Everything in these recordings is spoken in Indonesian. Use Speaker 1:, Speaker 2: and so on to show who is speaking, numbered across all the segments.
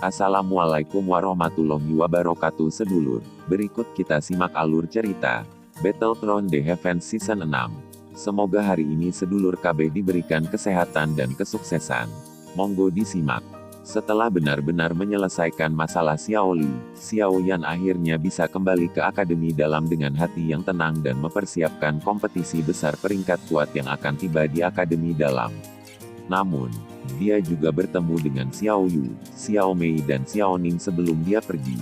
Speaker 1: Assalamualaikum warahmatullahi wabarakatuh sedulur. Berikut kita simak alur cerita Battletron The Heavens Season 6. Semoga hari ini sedulur KB diberikan kesehatan dan kesuksesan. Monggo disimak. Setelah benar-benar menyelesaikan masalah Xiao Li, Xiao Yan akhirnya bisa kembali ke akademi dalam dengan hati yang tenang dan mempersiapkan kompetisi besar peringkat kuat yang akan tiba di akademi dalam. Namun, dia juga bertemu dengan Xiao Yu, Xiao Mei dan Xiao Ning sebelum dia pergi.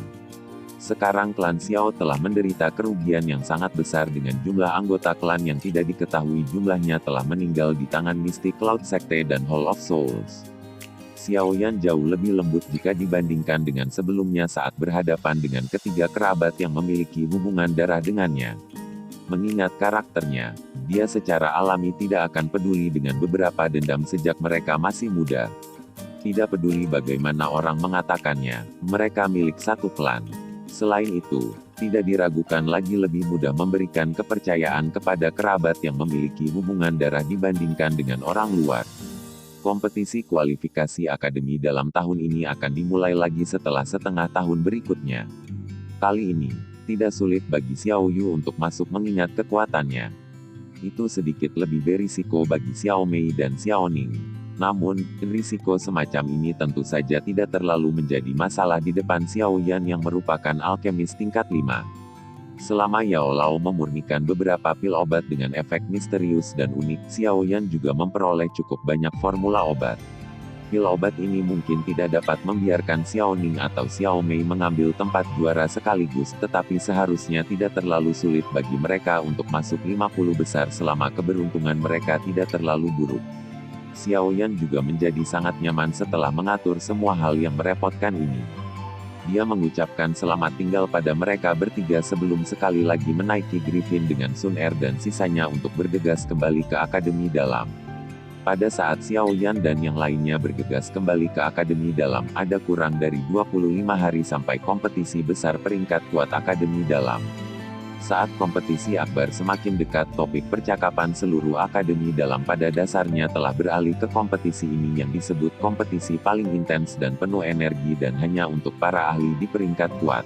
Speaker 1: Sekarang klan Xiao telah menderita kerugian yang sangat besar dengan jumlah anggota klan yang tidak diketahui jumlahnya telah meninggal di tangan Mystic Cloud Sekte dan Hall of Souls. Xiao Yan jauh lebih lembut jika dibandingkan dengan sebelumnya saat berhadapan dengan ketiga kerabat yang memiliki hubungan darah dengannya. Mengingat karakternya, dia secara alami tidak akan peduli dengan beberapa dendam sejak mereka masih muda. Tidak peduli bagaimana orang mengatakannya, mereka milik satu klan. Selain itu, tidak diragukan lagi lebih mudah memberikan kepercayaan kepada kerabat yang memiliki hubungan darah dibandingkan dengan orang luar. Kompetisi kualifikasi akademi dalam tahun ini akan dimulai lagi setelah setengah tahun berikutnya. Kali ini, tidak sulit bagi Xiao Yu untuk masuk mengingat kekuatannya. Itu sedikit lebih berisiko bagi Xiao Mei dan Xiao Ning. Namun, risiko semacam ini tentu saja tidak terlalu menjadi masalah di depan Xiao Yan yang merupakan alkemis tingkat 5. Selama Yao Lao memurnikan beberapa pil obat dengan efek misterius dan unik, Xiao Yan juga memperoleh cukup banyak formula obat. Pil obat ini mungkin tidak dapat membiarkan Xiao Ning atau Xiao Mei mengambil tempat juara sekaligus, tetapi seharusnya tidak terlalu sulit bagi mereka untuk masuk 50 besar selama keberuntungan mereka tidak terlalu buruk. Xiao Yan juga menjadi sangat nyaman setelah mengatur semua hal yang merepotkan ini. Dia mengucapkan selamat tinggal pada mereka bertiga sebelum sekali lagi menaiki Griffin dengan Sun Er dan sisanya untuk bergegas kembali ke akademi dalam. Pada saat Xiao Yan dan yang lainnya bergegas kembali ke akademi dalam, ada kurang dari 25 hari sampai kompetisi besar peringkat kuat akademi dalam. Saat kompetisi akbar semakin dekat, topik percakapan seluruh akademi dalam pada dasarnya telah beralih ke kompetisi ini yang disebut kompetisi paling intens dan penuh energi dan hanya untuk para ahli di peringkat kuat.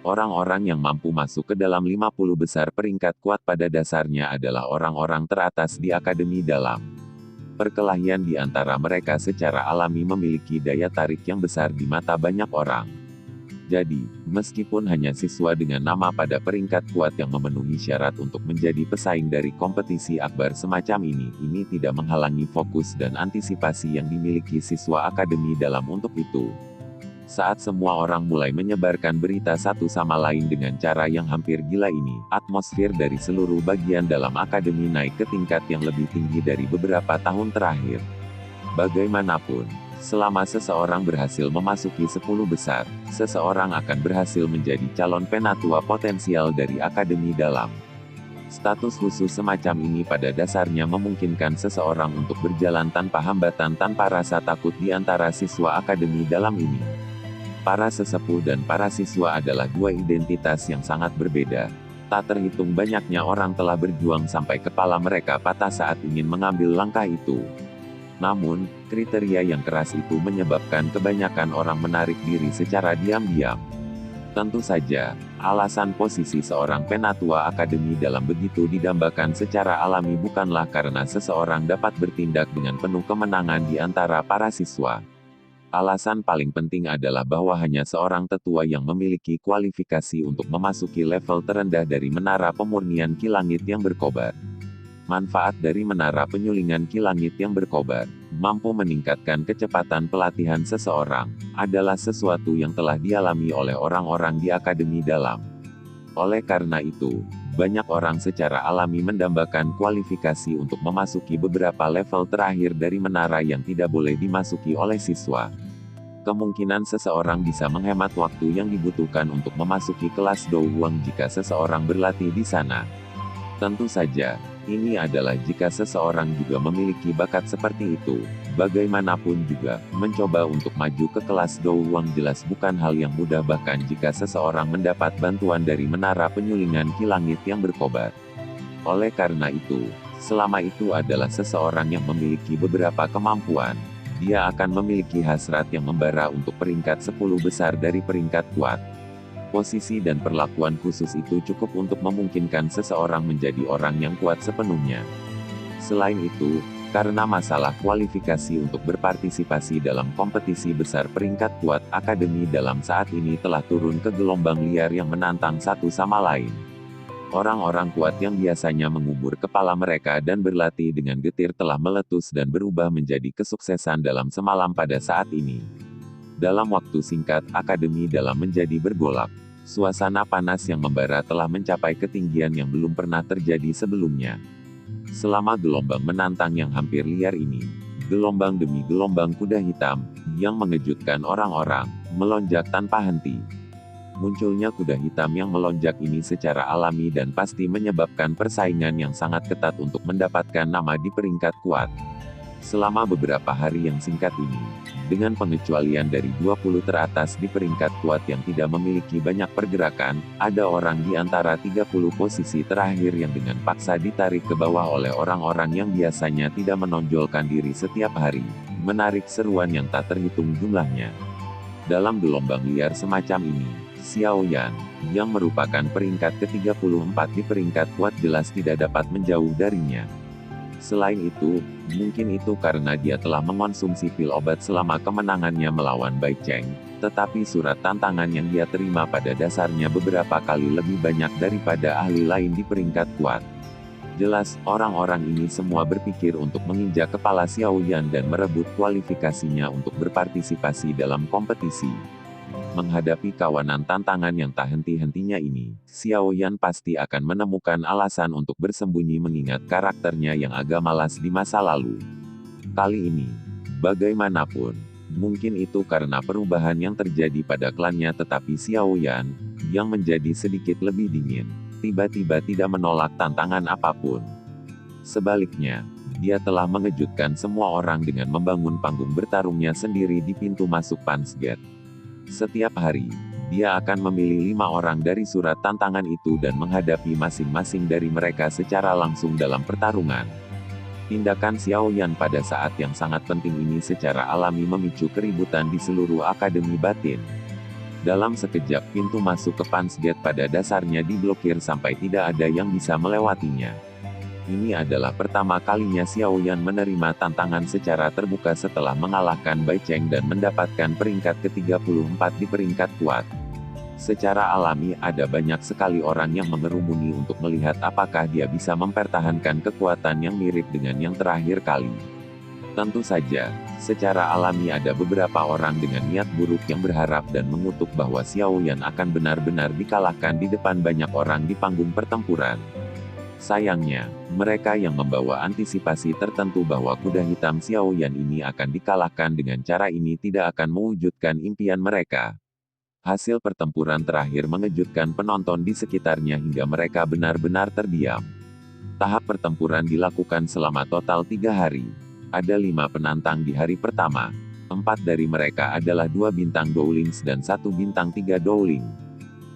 Speaker 1: Orang-orang yang mampu masuk ke dalam 50 besar peringkat kuat pada dasarnya adalah orang-orang teratas di akademi dalam. Perkelahian di antara mereka secara alami memiliki daya tarik yang besar di mata banyak orang. Jadi, meskipun hanya siswa dengan nama pada peringkat kuat yang memenuhi syarat untuk menjadi pesaing dari kompetisi akbar semacam ini tidak menghalangi fokus dan antisipasi yang dimiliki siswa akademi dalam untuk itu. Saat semua orang mulai menyebarkan berita satu sama lain dengan cara yang hampir gila ini, atmosfer dari seluruh bagian dalam akademi naik ke tingkat yang lebih tinggi dari beberapa tahun terakhir. Bagaimanapun, selama seseorang berhasil memasuki 10 besar, seseorang akan berhasil menjadi calon penatua potensial dari akademi dalam. Status khusus semacam ini pada dasarnya memungkinkan seseorang untuk berjalan tanpa hambatan tanpa rasa takut di antara siswa akademi dalam ini. Para sesepuh dan para siswa adalah dua identitas yang sangat berbeda. Tak terhitung banyaknya orang telah berjuang sampai kepala mereka patah saat ingin mengambil langkah itu. Namun, kriteria yang keras itu menyebabkan kebanyakan orang menarik diri secara diam-diam. Tentu saja, alasan posisi seorang penatua akademi dalam begitu didambakan secara alami bukanlah karena seseorang dapat bertindak dengan penuh kemenangan di antara para siswa. Alasan paling penting adalah bahwa hanya seorang tetua yang memiliki kualifikasi untuk memasuki level terendah dari menara pemurnian Ki Langit yang berkobar. Manfaat dari menara penyulingan Ki Langit yang berkobar, mampu meningkatkan kecepatan pelatihan seseorang, adalah sesuatu yang telah dialami oleh orang-orang di akademi dalam. Oleh karena itu, banyak orang secara alami mendambakan kualifikasi untuk memasuki beberapa level terakhir dari menara yang tidak boleh dimasuki oleh siswa. Kemungkinan seseorang bisa menghemat waktu yang dibutuhkan untuk memasuki kelas Douwang jika seseorang berlatih di sana. Tentu saja, ini adalah jika seseorang juga memiliki bakat seperti itu. Bagaimanapun juga, mencoba untuk maju ke kelas Douwang jelas bukan hal yang mudah bahkan jika seseorang mendapat bantuan dari menara penyulingan Ki Langit yang berkobar. Oleh karena itu, selama itu adalah seseorang yang memiliki beberapa kemampuan. Dia akan memiliki hasrat yang membara untuk peringkat 10 besar dari peringkat kuat. Posisi dan perlakuan khusus itu cukup untuk memungkinkan seseorang menjadi orang yang kuat sepenuhnya. Selain itu, karena masalah kualifikasi untuk berpartisipasi dalam kompetisi besar peringkat kuat, akademi dalam saat ini telah turun ke gelombang liar yang menantang satu sama lain. Orang-orang kuat yang biasanya mengubur kepala mereka dan berlatih dengan getir telah meletus dan berubah menjadi kesuksesan dalam semalam pada saat ini. Dalam waktu singkat, akademi dalam menjadi bergolak. Suasana panas yang membara telah mencapai ketinggian yang belum pernah terjadi sebelumnya. Selama gelombang menantang yang hampir liar ini, gelombang demi gelombang kuda hitam, yang mengejutkan orang-orang, melonjak tanpa henti. Munculnya kuda hitam yang melonjak ini secara alami dan pasti menyebabkan persaingan yang sangat ketat untuk mendapatkan nama di peringkat kuat. Selama beberapa hari yang singkat ini, dengan pengecualian dari 20 teratas di peringkat kuat yang tidak memiliki banyak pergerakan, ada orang di antara 30 posisi terakhir yang dengan paksa ditarik ke bawah oleh orang-orang yang biasanya tidak menonjolkan diri setiap hari, menarik seruan yang tak terhitung jumlahnya. Dalam gelombang liar semacam ini, Xiao Yan, yang merupakan peringkat ke-34 di peringkat kuat jelas tidak dapat menjauh darinya. Selain itu, mungkin itu karena dia telah mengonsumsi pil obat selama kemenangannya melawan Bai Cheng, tetapi surat tantangan yang dia terima pada dasarnya beberapa kali lebih banyak daripada ahli lain di peringkat kuat. Jelas, orang-orang ini semua berpikir untuk menginjak kepala Xiao Yan dan merebut kualifikasinya untuk berpartisipasi dalam kompetisi. Menghadapi kawanan tantangan yang tak henti-hentinya ini, Xiao Yan pasti akan menemukan alasan untuk bersembunyi mengingat karakternya yang agak malas di masa lalu. Kali ini, bagaimanapun, mungkin itu karena perubahan yang terjadi pada klannya tetapi Xiao Yan, yang menjadi sedikit lebih dingin, tiba-tiba tidak menolak tantangan apapun. Sebaliknya, dia telah mengejutkan semua orang dengan membangun panggung bertarungnya sendiri di pintu masuk Punch Gate. Setiap hari, dia akan memilih 5 orang dari surat tantangan itu dan menghadapi masing-masing dari mereka secara langsung dalam pertarungan. Tindakan Xiao Yan pada saat yang sangat penting ini secara alami memicu keributan di seluruh Akademi Batin. Dalam sekejap pintu masuk ke Punch Gate pada dasarnya diblokir sampai tidak ada yang bisa melewatinya. Ini adalah pertama kalinya Xiao Yan menerima tantangan secara terbuka setelah mengalahkan Bai Cheng dan mendapatkan peringkat ke-34 di peringkat kuat. Secara alami ada banyak sekali orang yang mengerumuni untuk melihat apakah dia bisa mempertahankan kekuatan yang mirip dengan yang terakhir kali. Tentu saja, secara alami ada beberapa orang dengan niat buruk yang berharap dan mengutuk bahwa Xiao Yan akan benar-benar dikalahkan di depan banyak orang di panggung pertempuran. Sayangnya, mereka yang membawa antisipasi tertentu bahwa kuda hitam Xiao Yan ini akan dikalahkan dengan cara ini tidak akan mewujudkan impian mereka. Hasil pertempuran terakhir mengejutkan penonton di sekitarnya hingga mereka benar-benar terdiam. Tahap pertempuran dilakukan selama total 3 hari. Ada 5 penantang di hari pertama. 4 dari mereka adalah 2 bintang Dowlings dan 1 bintang 3 Dowling.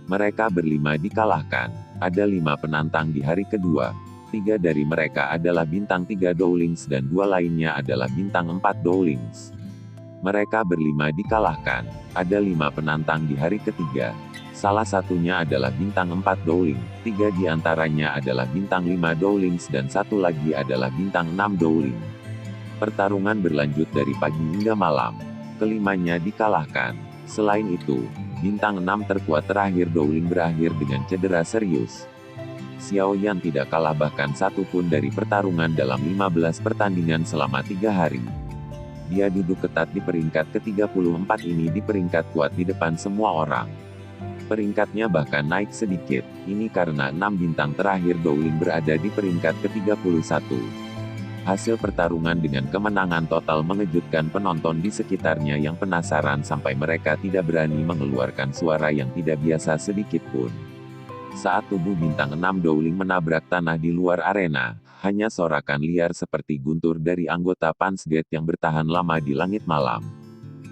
Speaker 1: Mereka berlima dikalahkan. Ada 5 penantang di hari kedua. 3 dari mereka adalah bintang 3 Dowlings dan 2 lainnya adalah bintang 4 Dowlings. Mereka berlima dikalahkan. Ada 5 penantang di hari ketiga. Salah satunya adalah bintang 4 Dowling, 3 diantaranya adalah bintang 5 Dowlings dan 1 lagi adalah bintang 6 Dowling. Pertarungan berlanjut dari pagi hingga malam. Kelimanya dikalahkan. Selain itu, bintang 6 terkuat terakhir Dowling berakhir dengan cedera serius. Xiao Yan tidak kalah bahkan satu pun dari pertarungan dalam 15 pertandingan selama 3 hari. Dia duduk ketat di peringkat ke-34 ini di peringkat kuat di depan semua orang. Peringkatnya bahkan naik sedikit, ini karena 6 bintang terakhir Dowling berada di peringkat ke-31. Hasil pertarungan dengan kemenangan total mengejutkan penonton di sekitarnya yang penasaran sampai mereka tidak berani mengeluarkan suara yang tidak biasa sedikit pun. Saat tubuh bintang 6 Dowling menabrak tanah di luar arena, hanya sorakan liar seperti guntur dari anggota Punch Gate yang bertahan lama di langit malam.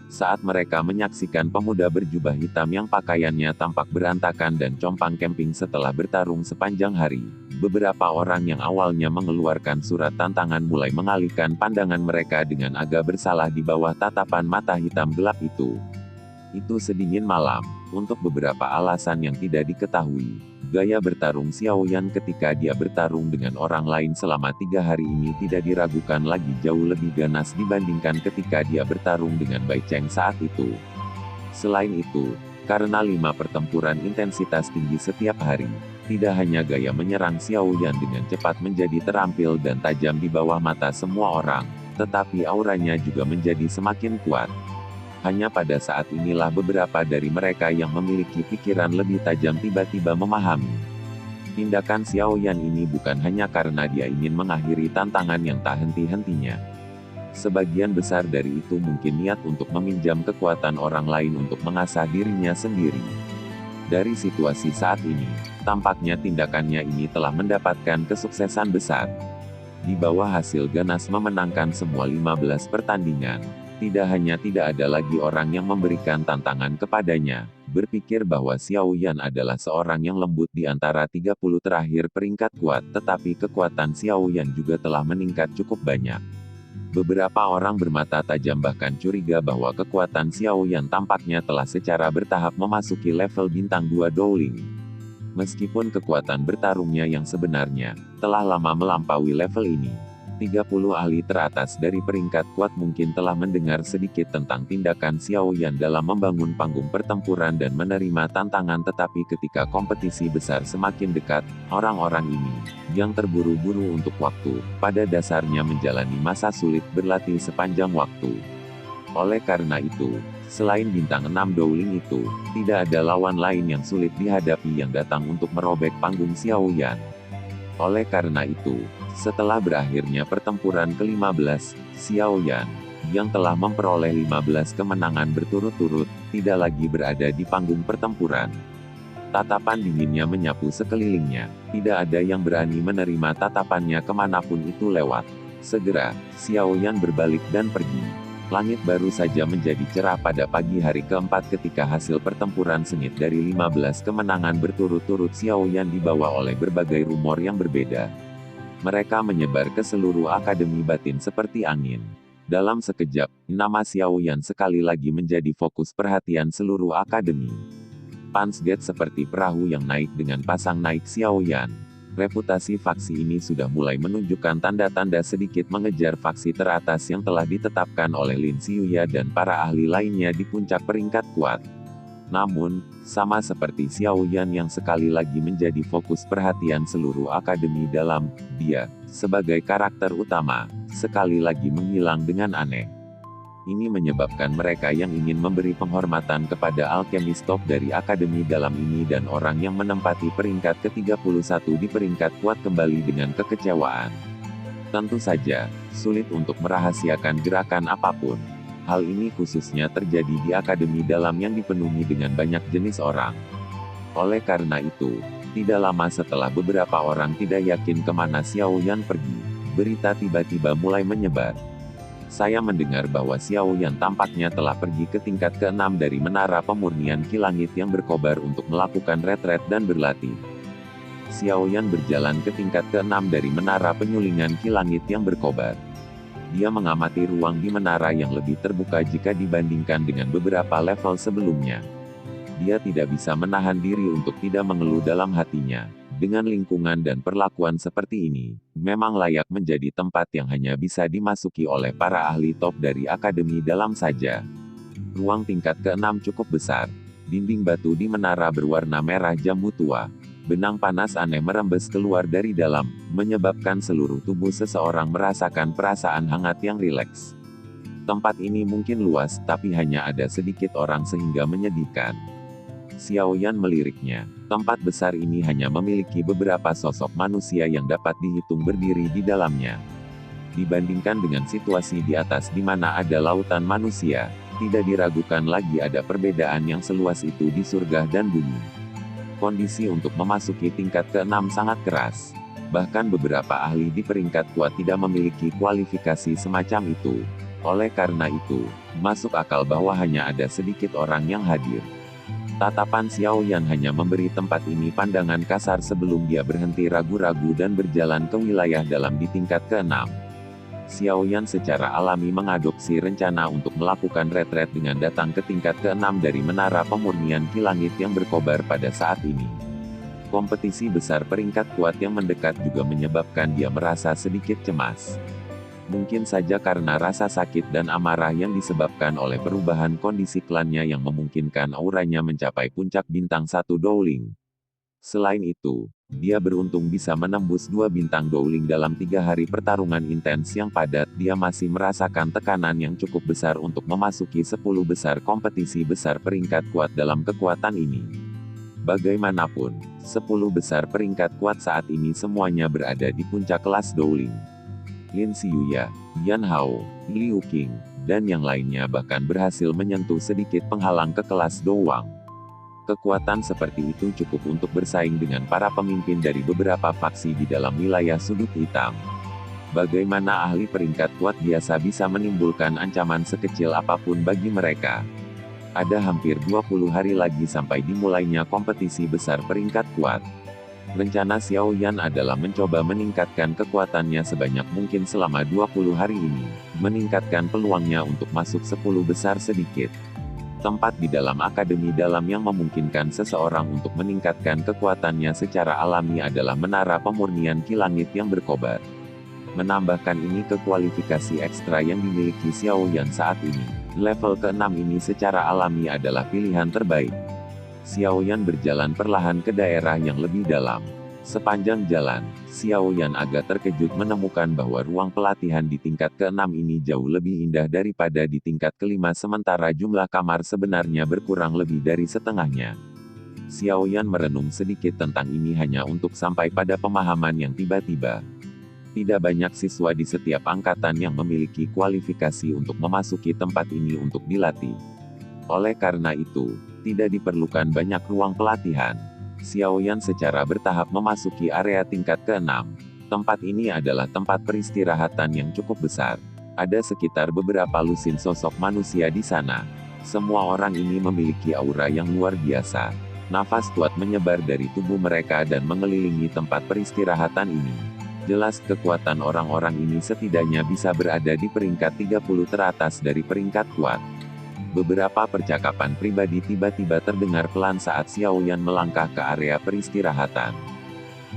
Speaker 1: Saat mereka menyaksikan pemuda berjubah hitam yang pakaiannya tampak berantakan dan compang camping setelah bertarung sepanjang hari, beberapa orang yang awalnya mengeluarkan surat tantangan mulai mengalihkan pandangan mereka dengan agak bersalah di bawah tatapan mata hitam gelap itu. Itu sedingin malam, untuk beberapa alasan yang tidak diketahui, gaya bertarung Xiao Yan ketika dia bertarung dengan orang lain selama 3 hari ini tidak diragukan lagi jauh lebih ganas dibandingkan ketika dia bertarung dengan Bai Cheng saat itu. Selain itu, karena 5 pertempuran intensitas tinggi setiap hari, tidak hanya gaya menyerang Xiao Yan dengan cepat menjadi terampil dan tajam di bawah mata semua orang, tetapi auranya juga menjadi semakin kuat. Hanya pada saat inilah beberapa dari mereka yang memiliki pikiran lebih tajam tiba-tiba memahami. Tindakan Xiao Yan ini bukan hanya karena dia ingin mengakhiri tantangan yang tak henti-hentinya. Sebagian besar dari itu mungkin niat untuk meminjam kekuatan orang lain untuk mengasah dirinya sendiri. Dari situasi saat ini, tampaknya tindakannya ini telah mendapatkan kesuksesan besar. Di bawah hasil ganas memenangkan semua 15 pertandingan, tidak hanya tidak ada lagi orang yang memberikan tantangan kepadanya, berpikir bahwa Xiao Yan adalah seorang yang lembut di antara 30 terakhir peringkat kuat, tetapi kekuatan Xiao Yan juga telah meningkat cukup banyak. Beberapa orang bermata tajam bahkan curiga bahwa kekuatan Xiao Yan tampaknya telah secara bertahap memasuki level bintang 2 Dowling. Meskipun kekuatan bertarungnya yang sebenarnya telah lama melampaui level ini, 30 ahli teratas dari peringkat kuat mungkin telah mendengar sedikit tentang tindakan Xiao Yan dalam membangun panggung pertempuran dan menerima tantangan, tetapi ketika kompetisi besar semakin dekat, orang-orang ini, yang terburu-buru untuk waktu, pada dasarnya menjalani masa sulit berlatih sepanjang waktu. Oleh karena itu, selain bintang 6 Dowling itu, tidak ada lawan lain yang sulit dihadapi yang datang untuk merobek panggung Xiao Yan. Oleh karena itu, setelah berakhirnya pertempuran ke-15, Xiao Yan, yang telah memperoleh 15 kemenangan berturut-turut, tidak lagi berada di panggung pertempuran. Tatapan dinginnya menyapu sekelilingnya, tidak ada yang berani menerima tatapannya kemanapun itu lewat. Segera, Xiao Yan berbalik dan pergi. Langit baru saja menjadi cerah pada pagi hari keempat ketika hasil pertempuran sengit dari 15 kemenangan berturut-turut Xiao Yan dibawa oleh berbagai rumor yang berbeda. Mereka menyebar ke seluruh Akademi Batin seperti angin. Dalam sekejap, nama Xiao Yan sekali lagi menjadi fokus perhatian seluruh Akademi. Punch Gate seperti perahu yang naik dengan pasang naik Xiao Yan. Reputasi faksi ini sudah mulai menunjukkan tanda-tanda sedikit mengejar faksi teratas yang telah ditetapkan oleh Lin Xiuya dan para ahli lainnya di puncak peringkat kuat. Namun, sama seperti Xiao Yan yang sekali lagi menjadi fokus perhatian seluruh akademi dalam, dia, sebagai karakter utama, sekali lagi menghilang dengan aneh. Ini menyebabkan mereka yang ingin memberi penghormatan kepada alkemis top dari akademi dalam ini dan orang yang menempati peringkat ke-31 di peringkat kuat kembali dengan kekecewaan. Tentu saja, sulit untuk merahasiakan gerakan apapun. Hal ini khususnya terjadi di akademi dalam yang dipenuhi dengan banyak jenis orang. Oleh karena itu, tidak lama setelah beberapa orang tidak yakin kemana Xiao Yan pergi, berita tiba-tiba mulai menyebar. Saya mendengar bahwa Xiao Yan tampaknya telah pergi ke tingkat ke-6 dari menara pemurnian Ki Langit yang berkobar untuk melakukan retret dan berlatih. Xiao Yan berjalan ke tingkat ke-6 dari menara penyulingan Ki Langit yang berkobar. Dia mengamati ruang di menara yang lebih terbuka jika dibandingkan dengan beberapa level sebelumnya. Dia tidak bisa menahan diri untuk tidak mengeluh dalam hatinya. Dengan lingkungan dan perlakuan seperti ini, memang layak menjadi tempat yang hanya bisa dimasuki oleh para ahli top dari akademi dalam saja. Ruang tingkat ke-6 cukup besar. Dinding batu di menara berwarna merah jambu tua. Benang panas aneh merembes keluar dari dalam, menyebabkan seluruh tubuh seseorang merasakan perasaan hangat yang rileks. Tempat ini mungkin luas, tapi hanya ada sedikit orang sehingga menyedihkan. Xiao Yan meliriknya. Tempat besar ini hanya memiliki beberapa sosok manusia yang dapat dihitung berdiri di dalamnya. Dibandingkan dengan situasi di atas di mana ada lautan manusia, tidak diragukan lagi ada perbedaan yang seluas itu di surga dan bumi. Kondisi untuk memasuki tingkat ke-6 sangat keras. Bahkan beberapa ahli di peringkat kuat tidak memiliki kualifikasi semacam itu. Oleh karena itu, masuk akal bahwa hanya ada sedikit orang yang hadir. Tatapan Xiao Yan hanya memberi tempat ini pandangan kasar sebelum dia berhenti ragu-ragu dan berjalan ke wilayah dalam di tingkat ke-6. Xiao Yan secara alami mengadopsi rencana untuk melakukan retret dengan datang ke tingkat ke-6 dari menara pemurnian Ki Langit yang berkobar pada saat ini. Kompetisi besar peringkat kuat yang mendekat juga menyebabkan dia merasa sedikit cemas. Mungkin saja karena rasa sakit dan amarah yang disebabkan oleh perubahan kondisi klannya yang memungkinkan auranya mencapai puncak bintang 1 Dowling. Selain itu, dia beruntung bisa menembus 2 bintang Dowling dalam 3 hari pertarungan intens yang padat. Dia masih merasakan tekanan yang cukup besar untuk memasuki 10 besar kompetisi besar peringkat kuat dalam kekuatan ini. Bagaimanapun, 10 besar peringkat kuat saat ini semuanya berada di puncak kelas Dowling. Lin Xiuya, Yan Hao, Liu Qing, dan yang lainnya bahkan berhasil menyentuh sedikit penghalang ke kelas Dowang. Kekuatan seperti itu cukup untuk bersaing dengan para pemimpin dari beberapa faksi di dalam wilayah sudut hitam. Bagaimana ahli peringkat kuat biasa bisa menimbulkan ancaman sekecil apapun bagi mereka? Ada hampir 20 hari lagi sampai dimulainya kompetisi besar peringkat kuat. Rencana Xiao Yan adalah mencoba meningkatkan kekuatannya sebanyak mungkin selama 20 hari ini, meningkatkan peluangnya untuk masuk 10 besar sedikit. Tempat di dalam akademi dalam yang memungkinkan seseorang untuk meningkatkan kekuatannya secara alami adalah menara pemurnian Ki Langit yang berkobar. Menambahkan ini ke kualifikasi ekstra yang dimiliki Xiao Yan saat ini, level ke-6 ini secara alami adalah pilihan terbaik. Xiao Yan berjalan perlahan ke daerah yang lebih dalam. Sepanjang jalan, Xiao Yan agak terkejut menemukan bahwa ruang pelatihan di tingkat ke-6 ini jauh lebih indah daripada di tingkat ke-5 sementara jumlah kamar sebenarnya berkurang lebih dari setengahnya. Xiao Yan merenung sedikit tentang ini hanya untuk sampai pada pemahaman yang tiba-tiba. Tidak banyak siswa di setiap angkatan yang memiliki kualifikasi untuk memasuki tempat ini untuk dilatih. Oleh karena itu, tidak diperlukan banyak ruang pelatihan. Xiao Yan secara bertahap memasuki area tingkat ke-6. Tempat ini adalah tempat peristirahatan yang cukup besar. Ada sekitar beberapa lusin sosok manusia di sana. Semua orang ini memiliki aura yang luar biasa. Nafas kuat menyebar dari tubuh mereka dan mengelilingi tempat peristirahatan ini. Jelas kekuatan orang-orang ini setidaknya bisa berada di peringkat 30 teratas dari peringkat kuat. Beberapa percakapan pribadi tiba-tiba terdengar pelan saat Xiao Yan melangkah ke area peristirahatan.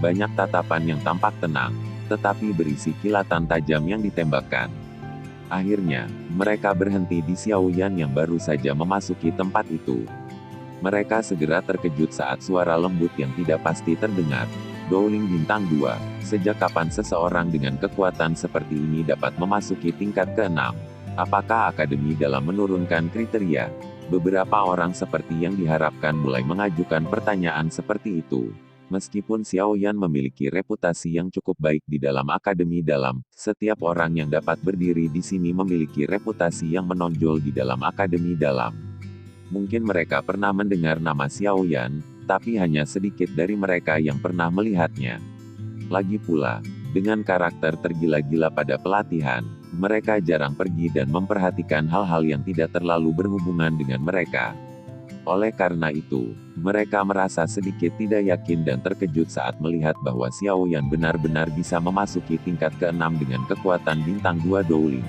Speaker 1: Banyak tatapan yang tampak tenang, tetapi berisi kilatan tajam yang ditembakkan. Akhirnya, mereka berhenti di Xiao Yan yang baru saja memasuki tempat itu. Mereka segera terkejut saat suara lembut yang tidak pasti terdengar. Dowling bintang 2, sejak kapan seseorang dengan kekuatan seperti ini dapat memasuki tingkat ke-6? Apakah akademi dalam menurunkan kriteria? Beberapa orang seperti yang diharapkan mulai mengajukan pertanyaan seperti itu. Meskipun Xiao Yan memiliki reputasi yang cukup baik di dalam akademi dalam, setiap orang yang dapat berdiri di sini memiliki reputasi yang menonjol di dalam akademi dalam. Mungkin mereka pernah mendengar nama Xiao Yan, tapi hanya sedikit dari mereka yang pernah melihatnya. Lagi pula, dengan karakter tergila-gila pada pelatihan, mereka jarang pergi dan memperhatikan hal-hal yang tidak terlalu berhubungan dengan mereka. Oleh karena itu, mereka merasa sedikit tidak yakin dan terkejut saat melihat bahwa Xiao Yan benar-benar bisa memasuki tingkat ke-6 dengan kekuatan bintang 2 Dowling.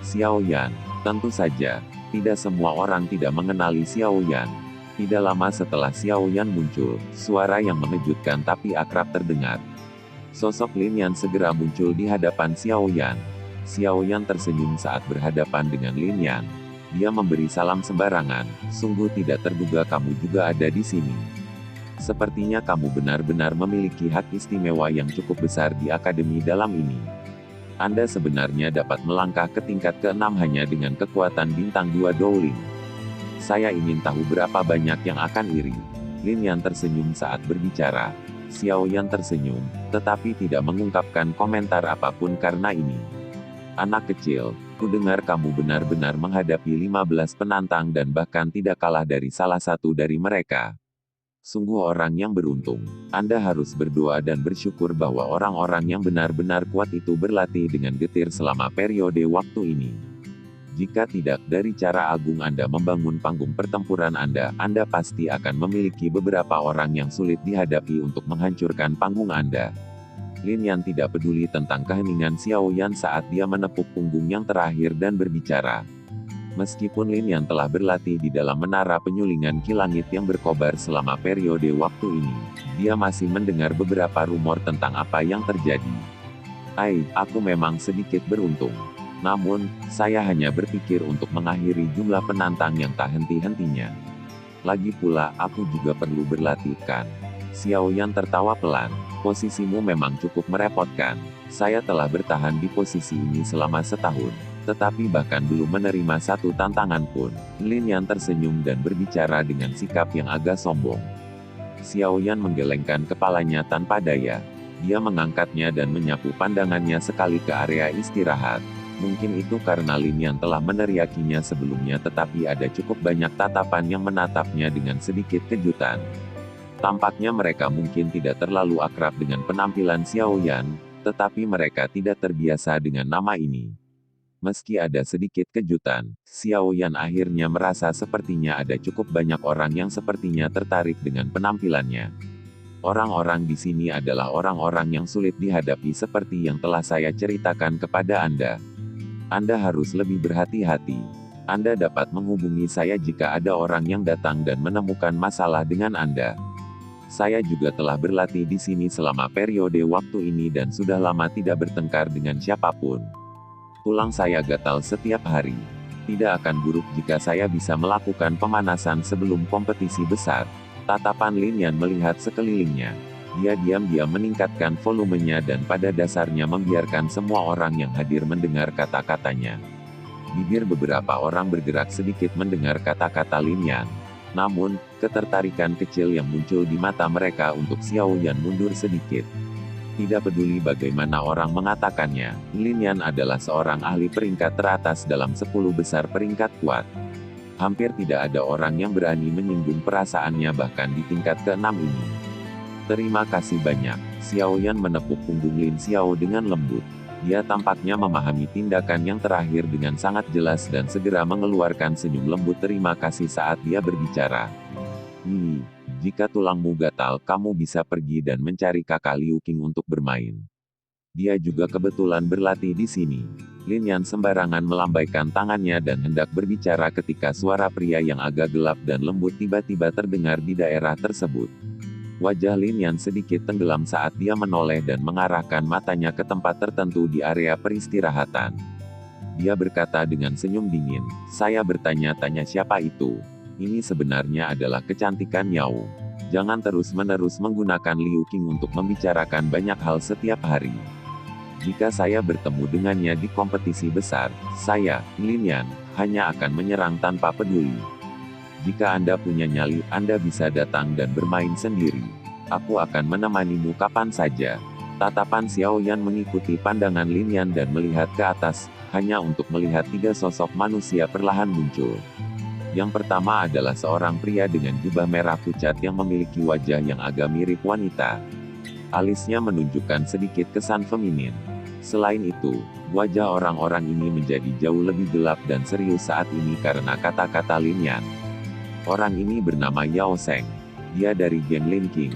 Speaker 1: Xiao Yan, tentu saja, tidak semua orang tidak mengenali Xiao Yan. Tidak lama setelah Xiao Yan muncul, suara yang mengejutkan tapi akrab terdengar. Sosok Lin Yan segera muncul di hadapan Xiao Yan. Xiao Yan tersenyum saat berhadapan dengan Lin Yan. Dia memberi salam sembarangan, sungguh tidak terduga kamu juga ada di sini. Sepertinya kamu benar-benar memiliki hak istimewa yang cukup besar di akademi dalam ini. Anda sebenarnya dapat melangkah ke tingkat ke-6 hanya dengan kekuatan bintang 2 Dowling. Saya ingin tahu berapa banyak yang akan iri. Lin Yan tersenyum saat berbicara. Xiao Yan tersenyum, tetapi tidak mengungkapkan komentar apapun karena ini. Anak kecil, kudengar kamu benar-benar menghadapi 15 penantang dan bahkan tidak kalah dari salah satu dari mereka. Sungguh orang yang beruntung. Anda harus berdoa dan bersyukur bahwa orang-orang yang benar-benar kuat itu berlatih dengan getir selama periode waktu ini. Jika tidak, dari cara agung Anda membangun panggung pertempuran Anda pasti akan memiliki beberapa orang yang sulit dihadapi untuk menghancurkan panggung Anda. Lin Yan tidak peduli tentang keheningan Xiao Yan saat dia menepuk punggung yang terakhir dan berbicara. Meskipun Lin Yan telah berlatih di dalam menara penyulingan Ki Langit yang berkobar selama periode waktu ini, dia masih mendengar beberapa rumor tentang apa yang terjadi. Aku memang sedikit beruntung. Namun, saya hanya berpikir untuk mengakhiri jumlah penantang yang tak henti-hentinya. Lagi pula, aku juga perlu berlatih kan? Xiao Yan tertawa pelan. Posisimu memang cukup merepotkan. Saya telah bertahan di posisi ini selama setahun, tetapi bahkan belum menerima satu tantangan pun. Lin Yan tersenyum dan berbicara dengan sikap yang agak sombong. Xiao Yan menggelengkan kepalanya tanpa daya. Dia mengangkatnya dan menyapu pandangannya sekali ke area istirahat. Mungkin itu karena Lin Yan telah meneriakinya sebelumnya, tetapi ada cukup banyak tatapan yang menatapnya dengan sedikit kejutan. Tampaknya mereka mungkin tidak terlalu akrab dengan penampilan Xiao Yan, tetapi mereka tidak terbiasa dengan nama ini. Meski ada sedikit kejutan, Xiao Yan akhirnya merasa sepertinya ada cukup banyak orang yang sepertinya tertarik dengan penampilannya. Orang-orang di sini adalah orang-orang yang sulit dihadapi seperti yang telah saya ceritakan kepada Anda. Anda harus lebih berhati-hati. Anda dapat menghubungi saya jika ada orang yang datang dan menemukan masalah dengan Anda. Saya juga telah berlatih di sini selama periode waktu ini dan sudah lama tidak bertengkar dengan siapapun. Tulang saya gatal setiap hari. Tidak akan buruk jika saya bisa melakukan pemanasan sebelum kompetisi besar. Tatapan Lin Yan melihat sekelilingnya. Dia diam-diam meningkatkan volumenya dan pada dasarnya membiarkan semua orang yang hadir mendengar kata-katanya. Bibir beberapa orang bergerak sedikit mendengar kata-kata Lin Yan. Namun, ketertarikan kecil yang muncul di mata mereka untuk Xiao Yan mundur sedikit. Tidak peduli bagaimana orang mengatakannya, Lin Yan adalah seorang ahli peringkat teratas dalam 10 besar peringkat kuat. Hampir tidak ada orang yang berani menyinggung perasaannya bahkan di tingkat ke-6 ini. Terima kasih banyak. Xiao Yan menepuk punggung Lin Xiao dengan lembut. Dia tampaknya memahami tindakan yang terakhir dengan sangat jelas dan segera mengeluarkan senyum lembut terima kasih saat dia berbicara. Jika tulangmu gatal, kamu bisa pergi dan mencari kakak Liu Qing untuk bermain. Dia juga kebetulan berlatih di sini. Lin Yan sembarangan melambaikan tangannya dan hendak berbicara ketika suara pria yang agak gelap dan lembut tiba-tiba terdengar di daerah tersebut. Wajah Lin Yan sedikit tenggelam saat dia menoleh dan mengarahkan matanya ke tempat tertentu di area peristirahatan. Dia berkata dengan senyum dingin, "Saya bertanya-tanya siapa itu? Ini sebenarnya adalah kecantikan Yao. Jangan terus-menerus menggunakan Liu Qing untuk membicarakan banyak hal setiap hari. Jika saya bertemu dengannya di kompetisi besar, saya, Lin Yan, hanya akan menyerang tanpa peduli. Jika Anda punya nyali, Anda bisa datang dan bermain sendiri. Aku akan menemanimu kapan saja." Tatapan Xiao Yan mengikuti pandangan Lin Yan dan melihat ke atas, hanya untuk melihat 3 sosok manusia perlahan muncul. Yang pertama adalah seorang pria dengan jubah merah pucat yang memiliki wajah yang agak mirip wanita. Alisnya menunjukkan sedikit kesan feminin. Selain itu, wajah orang-orang ini menjadi jauh lebih gelap dan serius saat ini karena kata-kata Lin Yan. Orang ini bernama Yao Sheng. Dia dari geng Lin Qing.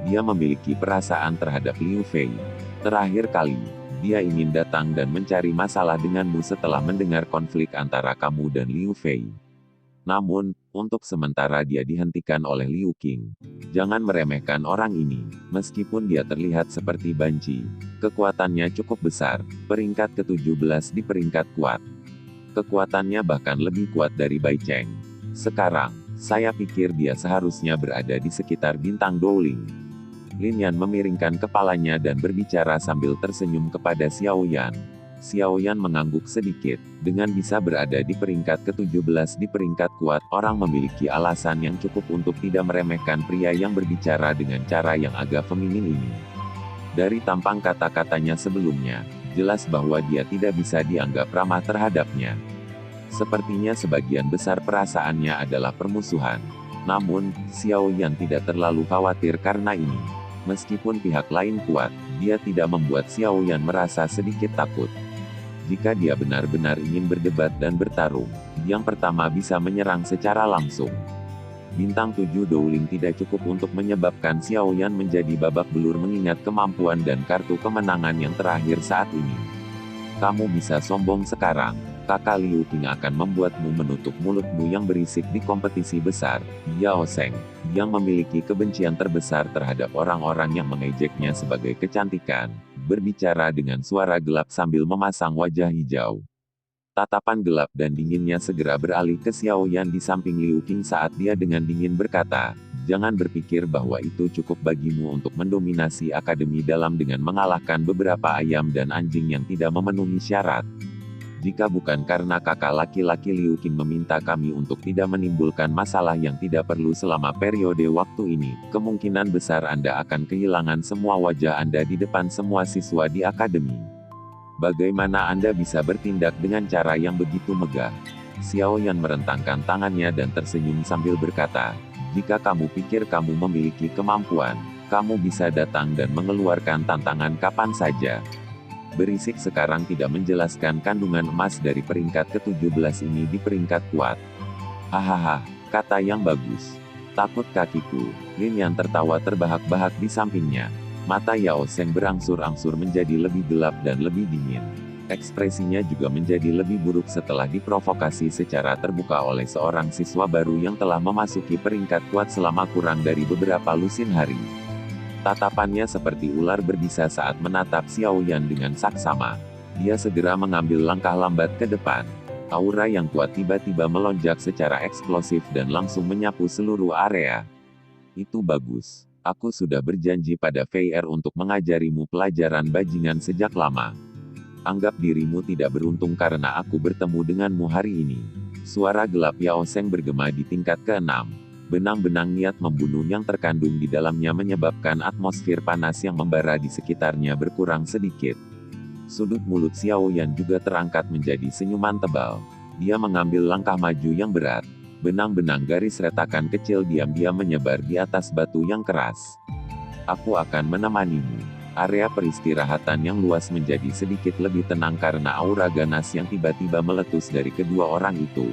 Speaker 1: Dia memiliki perasaan terhadap Liu Fei. Terakhir kali, dia ingin datang dan mencari masalah denganmu setelah mendengar konflik antara kamu dan Liu Fei. Namun, untuk sementara dia dihentikan oleh Liu Qing. Jangan meremehkan orang ini. Meskipun dia terlihat seperti banci, kekuatannya cukup besar, peringkat ke-17 di peringkat kuat. Kekuatannya bahkan lebih kuat dari Bai Cheng. Sekarang, saya pikir dia seharusnya berada di sekitar bintang Dowling. Lin Yan memiringkan kepalanya dan berbicara sambil tersenyum kepada Xiao Yan. Xiao Yan mengangguk sedikit. Dengan bisa berada di peringkat ke-17 di peringkat kuat, orang memiliki alasan yang cukup untuk tidak meremehkan pria yang berbicara dengan cara yang agak feminin ini. Dari tampang kata-katanya sebelumnya, jelas bahwa dia tidak bisa dianggap ramah terhadapnya. Sepertinya sebagian besar perasaannya adalah permusuhan. Namun, Xiao Yan tidak terlalu khawatir karena ini. Meskipun pihak lain kuat, dia tidak membuat Xiao Yan merasa sedikit takut. Jika dia benar-benar ingin berdebat dan bertarung, yang pertama bisa menyerang secara langsung. Bintang 7 Douling tidak cukup untuk menyebabkan Xiaoyan menjadi babak belur mengingat kemampuan dan kartu kemenangan yang terakhir saat ini. Kamu bisa sombong sekarang. Kakak Liu Qing akan membuatmu menutup mulutmu yang berisik di kompetisi besar. Yao Sheng, yang memiliki kebencian terbesar terhadap orang-orang yang mengejeknya sebagai kecantikan, berbicara dengan suara gelap sambil memasang wajah hijau. Tatapan gelap dan dinginnya segera beralih ke Xiaoyan di samping Liu Qing saat dia dengan dingin berkata, "Jangan berpikir bahwa itu cukup bagimu untuk mendominasi akademi dalam dengan mengalahkan beberapa ayam dan anjing yang tidak memenuhi syarat. Jika bukan karena kakak laki-laki Liu Qing meminta kami untuk tidak menimbulkan masalah yang tidak perlu selama periode waktu ini, kemungkinan besar Anda akan kehilangan semua wajah Anda di depan semua siswa di akademi. Bagaimana Anda bisa bertindak dengan cara yang begitu megah?" Xiaoyan merentangkan tangannya dan tersenyum sambil berkata, "Jika kamu pikir kamu memiliki kemampuan, kamu bisa datang dan mengeluarkan tantangan kapan saja. Berisik sekarang tidak menjelaskan kandungan emas dari peringkat ke-17 ini di peringkat kuat." "Hahaha, kata yang bagus. Takut kakiku." Lin Yan tertawa terbahak-bahak di sampingnya. Mata Yao Sheng berangsur-angsur menjadi lebih gelap dan lebih dingin. Ekspresinya juga menjadi lebih buruk setelah diprovokasi secara terbuka oleh seorang siswa baru yang telah memasuki peringkat kuat selama kurang dari beberapa lusin hari. Tatapannya seperti ular berbisa saat menatap Xiaoyan dengan saksama. Dia segera mengambil langkah lambat ke depan. Aura yang kuat tiba-tiba melonjak secara eksplosif dan langsung menyapu seluruh area. "Itu bagus. Aku sudah berjanji pada VR untuk mengajarimu pelajaran bajingan sejak lama. Anggap dirimu tidak beruntung karena aku bertemu denganmu hari ini." Suara gelap Yao Sheng bergema di tingkat ke-6. Benang-benang niat membunuh yang terkandung di dalamnya menyebabkan atmosfer panas yang membara di sekitarnya berkurang sedikit. Sudut mulut Xiaoyan juga terangkat menjadi senyuman tebal. Dia mengambil langkah maju yang berat. Benang-benang garis retakan kecil diam-diam menyebar di atas batu yang keras. "Aku akan menemanimu." Area peristirahatan yang luas menjadi sedikit lebih tenang karena aura ganas yang tiba-tiba meletus dari kedua orang itu.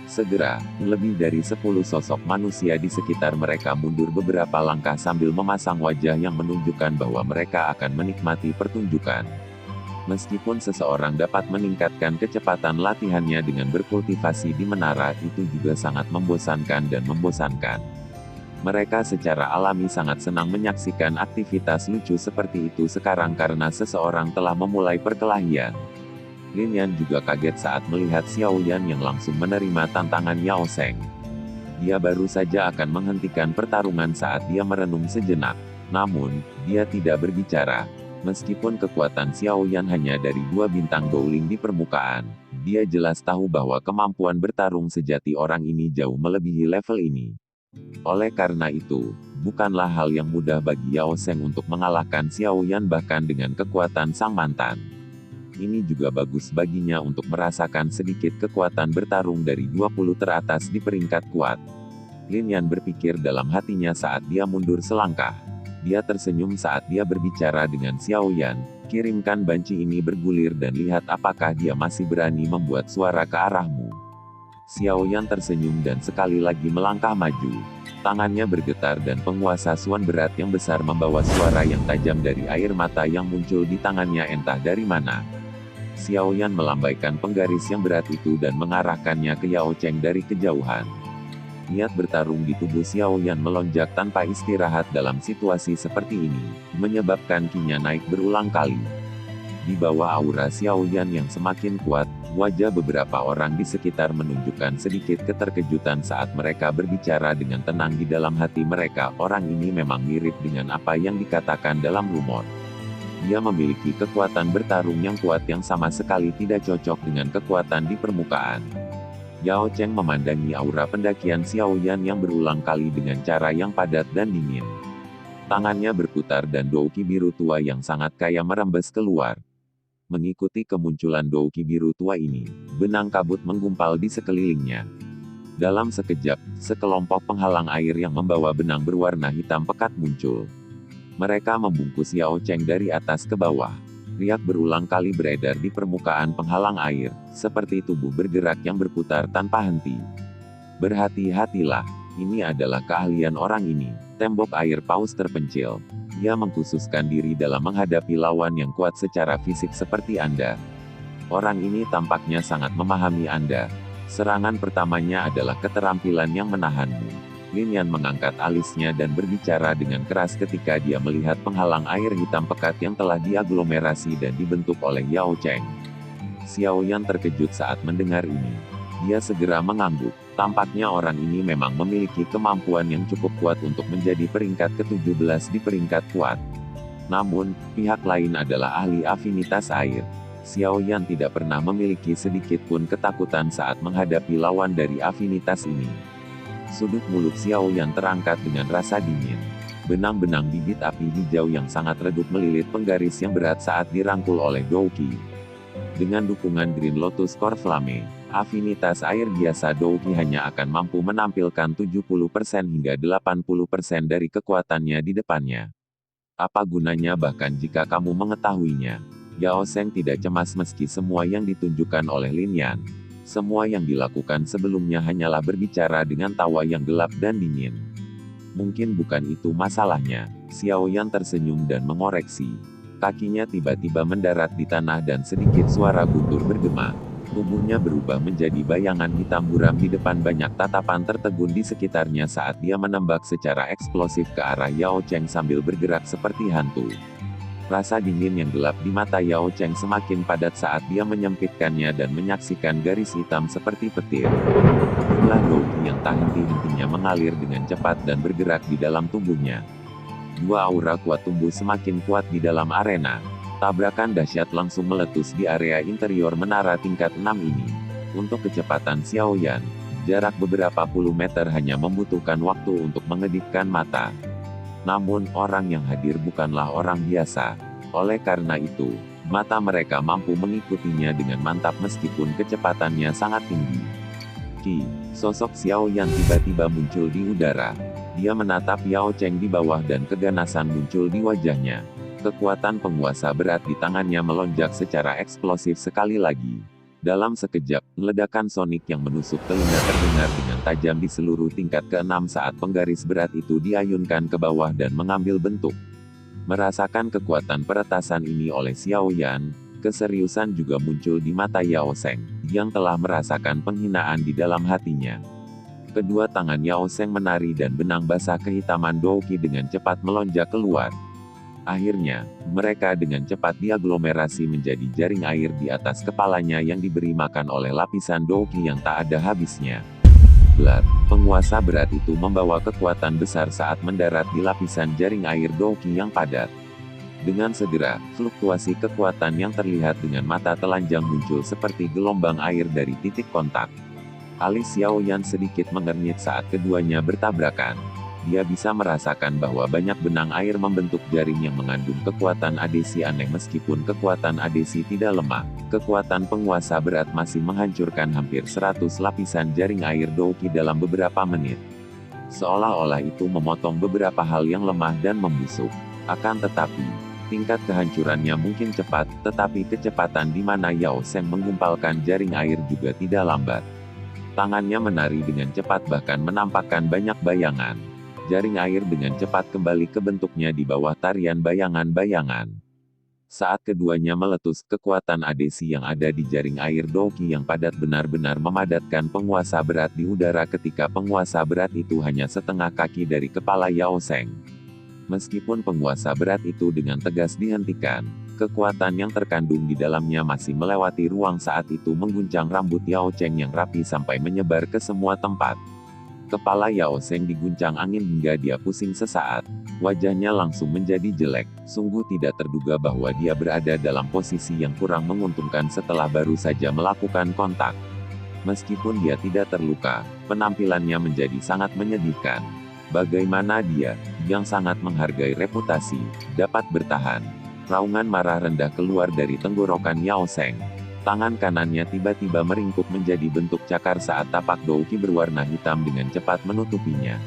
Speaker 1: Segera, lebih dari 10 sosok manusia di sekitar mereka mundur beberapa langkah sambil memasang wajah yang menunjukkan bahwa mereka akan menikmati pertunjukan. Meskipun seseorang dapat meningkatkan kecepatan latihannya dengan berkultivasi di menara, itu juga sangat membosankan dan membosankan. Mereka secara alami sangat senang menyaksikan aktivitas lucu seperti itu sekarang karena seseorang telah memulai perkelahian. Lin Yan juga kaget saat melihat Xiaoyan yang langsung menerima tantangan Yao Sheng. Dia baru saja akan menghentikan pertarungan saat dia merenung sejenak. Namun, dia tidak berbicara. Meskipun kekuatan Xiaoyan hanya dari 2 bintang Douling di permukaan, dia jelas tahu bahwa kemampuan bertarung sejati orang ini jauh melebihi level ini. Oleh karena itu, bukanlah hal yang mudah bagi Yao Sheng untuk mengalahkan Xiaoyan bahkan dengan kekuatan sang mantan. Ini juga bagus baginya untuk merasakan sedikit kekuatan bertarung dari 20 teratas di peringkat kuat. Lin Yan berpikir dalam hatinya saat dia mundur selangkah. Dia tersenyum saat dia berbicara dengan Xiaoyan, "Kirimkan banci ini bergulir dan lihat apakah dia masih berani membuat suara ke arahmu." Xiaoyan tersenyum dan sekali lagi melangkah maju. Tangannya bergetar dan penguasa suan berat yang besar membawa suara yang tajam dari air mata yang muncul di tangannya entah dari mana. Xiaoyan melambaikan penggaris yang berat itu dan mengarahkannya ke Yao Cheng dari kejauhan. Niat bertarung di tubuh Xiaoyan melonjak tanpa istirahat dalam situasi seperti ini, menyebabkan kinya naik berulang kali. Di bawah aura Xiaoyan yang semakin kuat, wajah beberapa orang di sekitar menunjukkan sedikit keterkejutan saat mereka berbicara dengan tenang di dalam hati mereka. Orang ini memang mirip dengan apa yang dikatakan dalam rumor. Dia memiliki kekuatan bertarung yang kuat yang sama sekali tidak cocok dengan kekuatan di permukaan. Yao Cheng memandangi aura pendakian Xiaoyan yang berulang kali dengan cara yang padat dan dingin. Tangannya berputar dan douki biru tua yang sangat kaya merembes keluar. Mengikuti kemunculan douki biru tua ini, benang kabut menggumpal di sekelilingnya. Dalam sekejap, sekelompok penghalang air yang membawa benang berwarna hitam pekat muncul. Mereka membungkus Yao Cheng dari atas ke bawah. Riak berulang kali beredar di permukaan penghalang air, seperti tubuh bergerak yang berputar tanpa henti. Berhati-hatilah, ini adalah keahlian orang ini, tembok air paus terpencil. Dia mengkhususkan diri dalam menghadapi lawan yang kuat secara fisik seperti Anda. Orang ini tampaknya sangat memahami Anda. Serangan pertamanya adalah keterampilan yang menahanmu. Lin Yan mengangkat alisnya dan berbicara dengan keras ketika dia melihat penghalang air hitam pekat yang telah diaglomerasi dan dibentuk oleh Yao Cheng. Xiao Yan terkejut saat mendengar ini. Dia segera mengangguk. Tampaknya orang ini memang memiliki kemampuan yang cukup kuat untuk menjadi peringkat ke-17 di peringkat kuat. Namun, pihak lain adalah ahli afinitas air. Xiao Yan tidak pernah memiliki sedikit pun ketakutan saat menghadapi lawan dari afinitas ini. Sudut mulut Xiao Yan terangkat dengan rasa dingin. Benang-benang bibit api hijau yang sangat redup melilit penggaris yang berat saat dirangkul oleh Douqi. Dengan dukungan Green Lotus Core Flame, afinitas air biasa Douqi hanya akan mampu menampilkan 70% hingga 80% dari kekuatannya di depannya. Apa gunanya bahkan jika kamu mengetahuinya? Yao Sheng tidak cemas meski semua yang ditunjukkan oleh Lin Yan. Semua yang dilakukan sebelumnya hanyalah berbicara dengan tawa yang gelap dan dingin. Mungkin bukan itu masalahnya. Xiao Yan tersenyum dan mengoreksi. Kakinya tiba-tiba mendarat di tanah dan sedikit suara guntur bergema. Tubuhnya berubah menjadi bayangan hitam buram di depan banyak tatapan tertegun di sekitarnya saat dia menembak secara eksplosif ke arah Yao Cheng sambil bergerak seperti hantu. Rasa dingin yang gelap di mata Yao Cheng semakin padat saat dia menyempitkannya dan menyaksikan garis hitam seperti petir. Jumlah Douqi yang tak henti-hentinya mengalir dengan cepat dan bergerak di dalam tubuhnya. Dua aura kuat tumbuh semakin kuat di dalam arena. Tabrakan dahsyat langsung meletus di area interior menara tingkat 6 ini. Untuk kecepatan Xiao Yan, jarak beberapa puluh meter hanya membutuhkan waktu untuk mengedipkan mata. Namun, orang yang hadir bukanlah orang biasa. Oleh karena itu, mata mereka mampu mengikutinya dengan mantap meskipun kecepatannya sangat tinggi. Sosok Xiao Yan tiba-tiba muncul di udara. Dia menatap Yao Cheng di bawah dan keganasan muncul di wajahnya. Kekuatan penguasa berat di tangannya melonjak secara eksplosif sekali lagi. Dalam sekejap, ledakan sonik yang menusuk telinga terdengar dengan tajam di seluruh tingkat ke-6 saat penggaris berat itu diayunkan ke bawah dan mengambil bentuk. Merasakan kekuatan peretasan ini oleh Xiao Yan, keseriusan juga muncul di mata Yao Sheng, yang telah merasakan penghinaan di dalam hatinya. Kedua tangan Yao Sheng menari dan benang basah kehitaman Douqi dengan cepat melonjak keluar. Akhirnya, mereka dengan cepat diaglomerasi menjadi jaring air di atas kepalanya yang diberi makan oleh lapisan Douqi yang tak ada habisnya. Blat, penguasa berat itu membawa kekuatan besar saat mendarat di lapisan jaring air Douqi yang padat. Dengan segera, fluktuasi kekuatan yang terlihat dengan mata telanjang muncul seperti gelombang air dari titik kontak. Alis Xiao Yan sedikit mengernyit saat keduanya bertabrakan. Dia bisa merasakan bahwa banyak benang air membentuk jaring yang mengandung kekuatan adesi aneh meskipun kekuatan adesi tidak lemah. Kekuatan penguasa berat masih menghancurkan hampir 100 lapisan jaring air Douqi dalam beberapa menit. Seolah-olah itu memotong beberapa hal yang lemah dan membusuk. Akan tetapi, tingkat kehancurannya mungkin cepat, tetapi kecepatan di mana Yao Sheng menggumpalkan jaring air juga tidak lambat. Tangannya menari dengan cepat bahkan menampakkan banyak bayangan. Jaring air dengan cepat kembali ke bentuknya di bawah tarian bayangan-bayangan. Saat keduanya meletus, kekuatan adesi yang ada di jaring air Douqi yang padat benar-benar memadatkan penguasa berat di udara ketika penguasa berat itu hanya setengah kaki dari kepala Yao Sheng. Meskipun penguasa berat itu dengan tegas dihentikan, kekuatan yang terkandung di dalamnya masih melewati ruang saat itu mengguncang rambut Yao Cheng yang rapi sampai menyebar ke semua tempat. Kepala Yao Sheng diguncang angin hingga dia pusing sesaat. Wajahnya langsung menjadi jelek. Sungguh tidak terduga bahwa dia berada dalam posisi yang kurang menguntungkan setelah baru saja melakukan kontak. Meskipun dia tidak terluka, penampilannya menjadi sangat menyedihkan. Bagaimana dia, yang sangat menghargai reputasi, dapat bertahan? Raungan marah rendah keluar dari tenggorokan Yao Sheng. Tangan kanannya tiba-tiba meringkuk menjadi bentuk cakar saat tapak Douqi berwarna hitam dengan cepat menutupinya.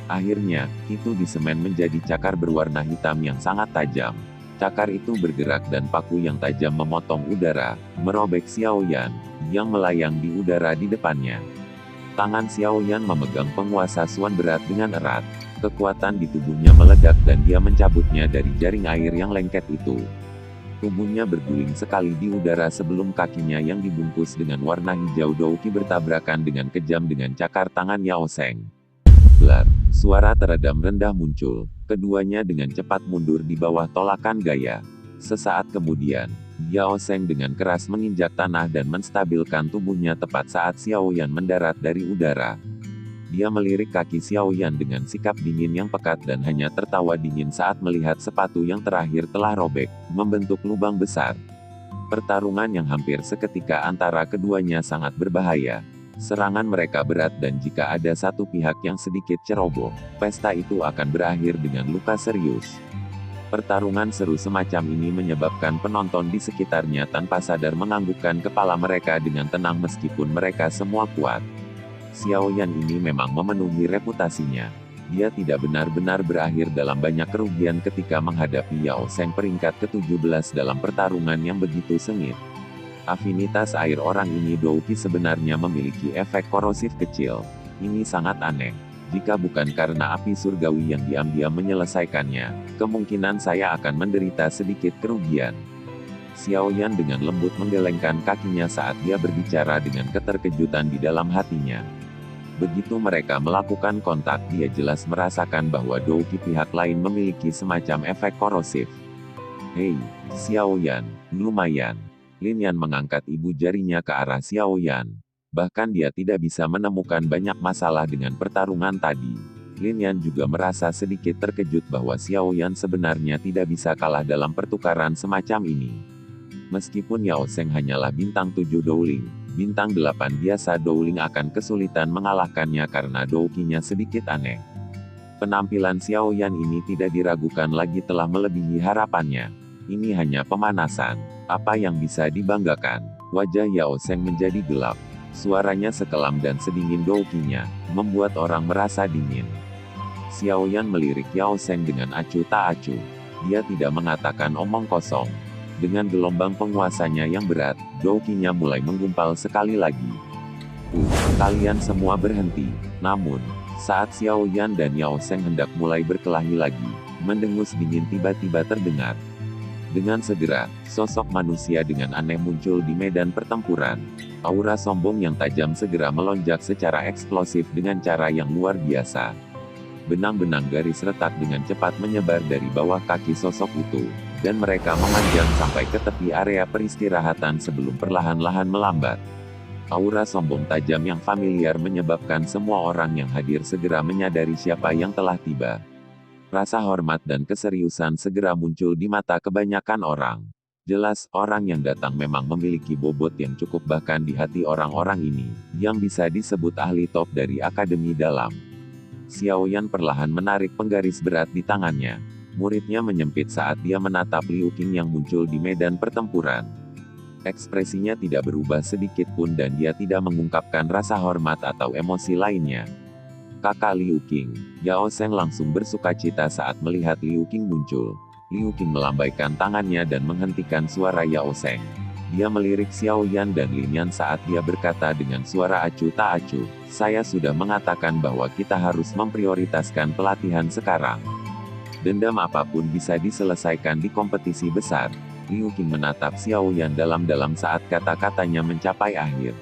Speaker 1: Akhirnya, itu disemen menjadi cakar berwarna hitam yang sangat tajam. Cakar itu bergerak dan paku yang tajam memotong udara, merobek Xiao Yan, yang melayang di udara di depannya. Tangan Xiao Yan memegang penguasa Suan berat dengan erat. Kekuatan di tubuhnya meledak dan dia mencabutnya dari jaring air yang lengket itu. Tubuhnya berguling sekali di udara sebelum kakinya yang dibungkus dengan warna hijau Douki bertabrakan dengan kejam dengan cakar tangan Yao Seng. Blar, suara teredam rendah muncul. Keduanya dengan cepat mundur di bawah tolakan gaya. Sesaat kemudian, Yao Seng dengan keras menginjak tanah dan menstabilkan tubuhnya tepat saat Xiao Yan mendarat dari udara. Dia melirik kaki Xiao Yan dengan sikap dingin yang pekat dan hanya tertawa dingin saat melihat sepatu yang terakhir telah robek, membentuk lubang besar. Pertarungan yang hampir seketika antara keduanya sangat berbahaya. Serangan mereka berat dan jika ada satu pihak yang sedikit ceroboh, pesta itu akan berakhir dengan luka serius. Pertarungan seru semacam ini menyebabkan penonton di sekitarnya tanpa sadar menganggukkan kepala mereka dengan tenang meskipun mereka semua kuat. Xiao Yan ini memang memenuhi reputasinya. Dia tidak benar-benar berakhir dalam banyak kerugian ketika menghadapi Yao Seng peringkat ke-17 dalam pertarungan yang begitu sengit. Afinitas air orang ini Douki sebenarnya memiliki efek korosif kecil. Ini sangat aneh. Jika bukan karena api surgawi yang diam-diam menyelesaikannya, kemungkinan saya akan menderita sedikit kerugian. Xiao Yan dengan lembut menggelengkan kakinya saat dia berbicara dengan keterkejutan di dalam hatinya. Begitu mereka melakukan kontak, dia jelas merasakan bahwa Douki pihak lain memiliki semacam efek korosif. Hei, Xiao Yan, lumayan. Lin Yan mengangkat ibu jarinya ke arah Xiao Yan. Bahkan dia tidak bisa menemukan banyak masalah dengan pertarungan tadi. Lin Yan juga merasa sedikit terkejut bahwa Xiao Yan sebenarnya tidak bisa kalah dalam pertukaran semacam ini. Meskipun Yao Seng hanyalah bintang 7 Douling, bintang 8 biasa Douling akan kesulitan mengalahkannya karena Doukinya sedikit aneh. Penampilan Xiao Yan ini tidak diragukan lagi telah melebihi harapannya. Ini hanya pemanasan. Apa yang bisa dibanggakan? Wajah Yao Seng menjadi gelap. Suaranya sekelam dan sedingin Doukinya, membuat orang merasa dingin. Xiao Yan melirik Yao Seng dengan acuh tak acuh. Dia tidak mengatakan omong kosong. Dengan gelombang penguasanya yang berat, Doukinya mulai menggumpal sekali lagi. Kalian semua berhenti. Namun, saat Xiao Yan dan Yao Seng hendak mulai berkelahi lagi, mendengus dingin tiba-tiba terdengar. Dengan segera, sosok manusia dengan aneh muncul di medan pertempuran. Aura sombong yang tajam segera melonjak secara eksplosif dengan cara yang luar biasa. Benang-benang garis retak dengan cepat menyebar dari bawah kaki sosok itu, dan mereka memanjang sampai ke tepi area peristirahatan sebelum perlahan-lahan melambat. Aura sombong tajam yang familiar menyebabkan semua orang yang hadir segera menyadari siapa yang telah tiba. Rasa hormat dan keseriusan segera muncul di mata kebanyakan orang. Jelas, orang yang datang memang memiliki bobot yang cukup bahkan di hati orang-orang ini, yang bisa disebut ahli top dari Akademi Dalam. Xiao Yan perlahan menarik penggaris berat di tangannya. Muridnya menyempit saat dia menatap Liu Qing yang muncul di medan pertempuran. Ekspresinya tidak berubah sedikit pun dan dia tidak mengungkapkan rasa hormat atau emosi lainnya. Kakak Liu Qing, Yao Seng langsung bersukacita saat melihat Liu Qing muncul. Liu Qing melambaikan tangannya dan menghentikan suara Yao Seng. Dia melirik Xiao Yan dan Lin Yan saat dia berkata dengan suara acuh tak acuh, saya sudah mengatakan bahwa kita harus memprioritaskan pelatihan sekarang. Dendam apapun bisa diselesaikan di kompetisi besar. Liu Qing menatap Xiao Yan dalam-dalam saat kata-katanya mencapai akhir.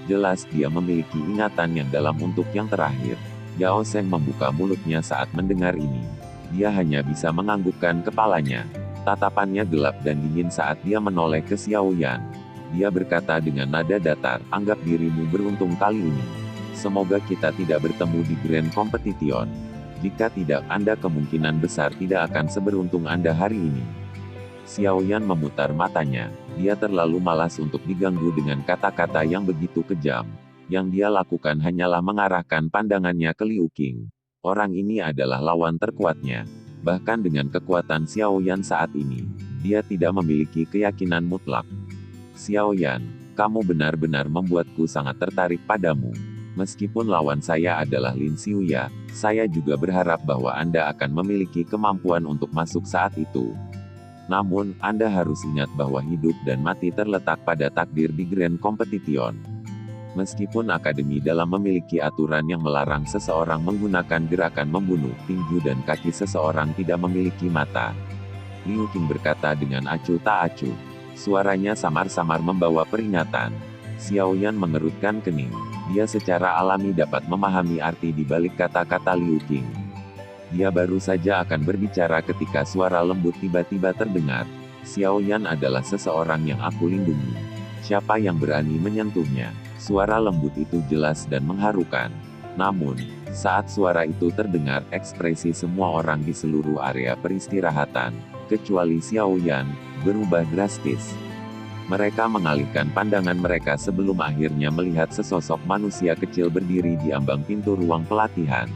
Speaker 1: Jelas dia memiliki ingatan yang dalam untuk yang terakhir. Yao Seng membuka mulutnya saat mendengar ini. Dia hanya bisa menganggukkan kepalanya. Tatapannya gelap dan dingin saat dia menoleh ke Xiao Yan. Dia berkata dengan nada datar, anggap dirimu beruntung kali ini. Semoga kita tidak bertemu di Grand Competition. Jika tidak, Anda kemungkinan besar tidak akan seberuntung Anda hari ini. Xiao Yan memutar matanya. Dia terlalu malas untuk diganggu dengan kata-kata yang begitu kejam. Yang dia lakukan hanyalah mengarahkan pandangannya ke Liu Qing. Orang ini adalah lawan terkuatnya. Bahkan dengan kekuatan Xiao Yan saat ini, dia tidak memiliki keyakinan mutlak. Xiao Yan, kamu benar-benar membuatku sangat tertarik padamu. Meskipun lawan saya adalah Lin Xiuya, saya juga berharap bahwa Anda akan memiliki kemampuan untuk masuk saat itu. Namun, Anda harus ingat bahwa hidup dan mati terletak pada takdir di Grand Competition. Meskipun akademi dalam memiliki aturan yang melarang seseorang menggunakan gerakan membunuh, tinju dan kaki seseorang tidak memiliki mata. Liu Qing berkata dengan acuh tak acuh. Suaranya samar-samar membawa peringatan. Xiao Yan mengerutkan kening. Dia secara alami dapat memahami arti di balik kata-kata Liu Qing. Dia baru saja akan berbicara ketika suara lembut tiba-tiba terdengar. Xiao Yan adalah seseorang yang aku lindungi. Siapa yang berani menyentuhnya? Suara lembut itu jelas dan mengharukan. Namun, saat suara itu terdengar, ekspresi semua orang di seluruh area peristirahatan, kecuali Xiao Yan, berubah drastis. Mereka mengalihkan pandangan mereka sebelum akhirnya melihat sesosok manusia kecil berdiri di ambang pintu ruang pelatihan.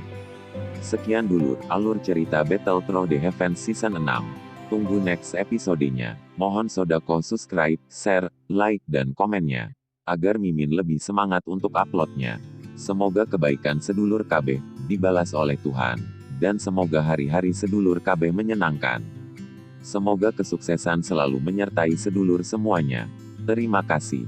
Speaker 1: Sekian dulu alur cerita Battletron The Heavens Season 6. Tunggu next episodenya. Mohon sodako subscribe, share, like, dan komennya, agar Mimin lebih semangat untuk uploadnya. Semoga kebaikan sedulur KB dibalas oleh Tuhan, dan semoga hari-hari sedulur KB menyenangkan. Semoga kesuksesan selalu menyertai sedulur semuanya. Terima kasih.